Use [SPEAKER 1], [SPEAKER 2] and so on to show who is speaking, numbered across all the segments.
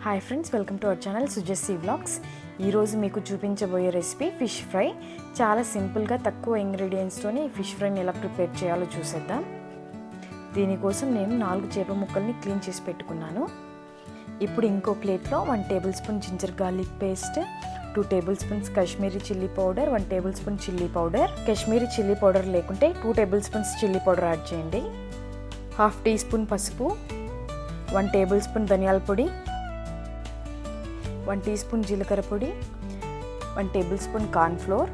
[SPEAKER 1] Hi friends, welcome to our channel Sujassi vlogs. ఈరోజు మీకు చూపించబోయే రెసిపీ ఫిష్ ఫ్రై. చాలా సింపుల్గా తక్కువ ఇంగ్రీడియంట్స్తోనే ఈ ఫిష్ ఫ్రైని ఎలా ప్రిపేర్ చేయాలో చూసేద్దాం. దీనికోసం నేను 4 చేప ముక్కల్ని క్లీన్ చేసి పెట్టుకున్నాను. ఇప్పుడు ఇంకో ప్లేట్లో 1 table spoon ginger garlic paste, 2 table spoons Kashmiri chilli powder, 1 table spoon chilli powder. Kashmiri chilli powder లేకుంటే 2 table spoons chilli powder add చేయండి. 1/2 టీ స్పూన్ పసుపు, 1 టేబుల్ స్పూన్ ధనియాల పొడి, 1 టీ స్పూన్ జీలకర్ర పొడి, 1 table spoon corn flour,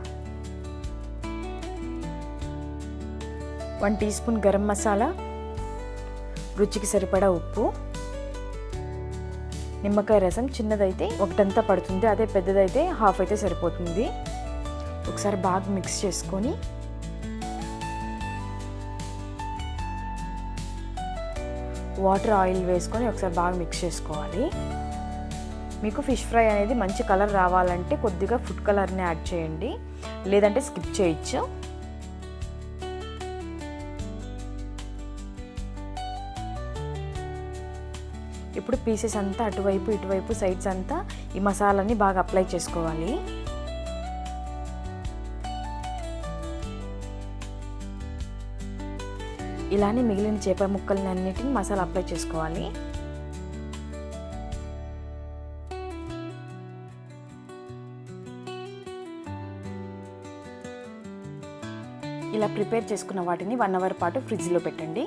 [SPEAKER 1] 1 tea spoon garam masala, రుచికి సరిపడా ఉప్పు, నిమ్మకాయ రసం. చిన్నదైతే ఒకటంతా పడుతుంది, అదే పెద్దదైతే హాఫ్ అయితే సరిపోతుంది. ఒకసారి బాగా మిక్స్ చేసుకొని వాటర్ ఆయిల్ వేసుకొని ఒకసారి బాగా మిక్స్ చేసుకోవాలి. మీకు ఫిష్ ఫ్రై అనేది మంచి కలర్ రావాలంటే కొద్దిగా ఫుడ్ కలర్ని యాడ్ చేయండి, లేదంటే స్కిప్ చేయొచ్చు. ఇప్పుడు పీసెస్ అంతా అటువైపు ఇటువైపు సైడ్స్ అంతా ఈ మసాలాని బాగా అప్లై చేసుకోవాలి. ఇలానే మిగిలిన చేప ముక్కల్ని అన్నిటిని మసాలా అప్లై చేసుకోవాలి. ఇలా ప్రిపేర్ చేసుకున్న వాటిని 1 అవర్ పాటు ఫ్రిడ్జ్లో పెట్టండి,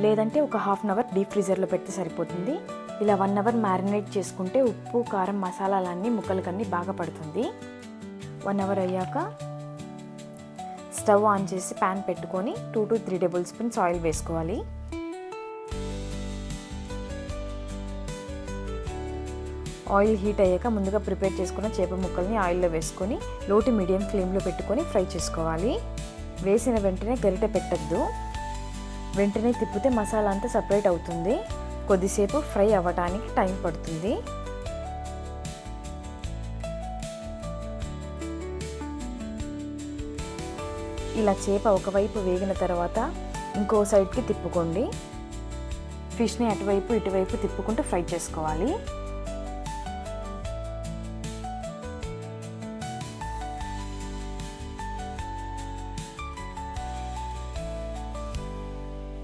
[SPEAKER 1] లేదంటే ఒక హాఫ్ అన్ అవర్ డీప్ ఫ్రీజర్లో పెడితే సరిపోతుంది. ఇలా 1 అవర్ మ్యారినేట్ చేసుకుంటే ఉప్పు కారం మసాలాలన్నీ ముక్కలకన్నీ బాగా పడుతుంది. 1 అవర్ అయ్యాక స్టవ్ ఆన్ చేసి ప్యాన్ పెట్టుకొని 2 to 3 టేబుల్ స్పూన్స్ ఆయిల్ వేసుకోవాలి. ఆయిల్ హీట్ అయ్యాక ముందుగా ప్రిపేర్ చేసుకున్న చేప ముక్కల్ని ఆయిల్లో వేసుకొని లో టు మీడియం ఫ్లేమ్లో పెట్టుకొని ఫ్రై చేసుకోవాలి. వేసిన వెంటనే గరిటె పెట్టద్దు, వెంటనే తిప్పితే మసాలా అంతా సపరేట్ అవుతుంది. కొద్దిసేపు ఫ్రై అవ్వడానికి టైం పడుతుంది. ఇలా చేప ఒకవైపు వేగిన తర్వాత ఇంకో సైడ్కి తిప్పుకోండి. ఫిష్ని అటువైపు ఇటువైపు తిప్పుకుంటూ ఫ్రై చేసుకోవాలి.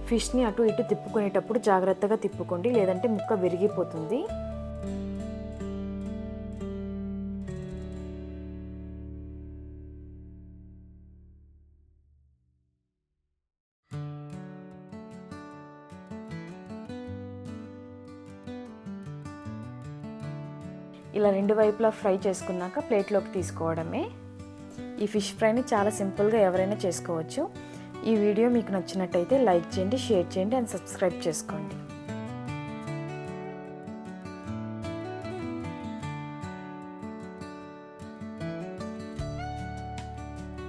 [SPEAKER 1] ఫిష్ని అటు ఇటు తిప్పుకునేటప్పుడు జాగ్రత్తగా తిప్పుకోండి, లేదంటే ముక్క విరిగిపోతుంది. ఇలా 2 వైపులా ఫ్రై చేసుకున్నాక ప్లేట్లోకి తీసుకోవడమే. ఈ ఫిష్ ఫ్రైని చాలా సింపుల్గా ఎవరైనా చేసుకోవచ్చు. ఈ వీడియో మీకు నచ్చినట్టయితే లైక్ చేయండి, షేర్ చేయండి అండ్ సబ్స్క్రైబ్ చేసుకోండి.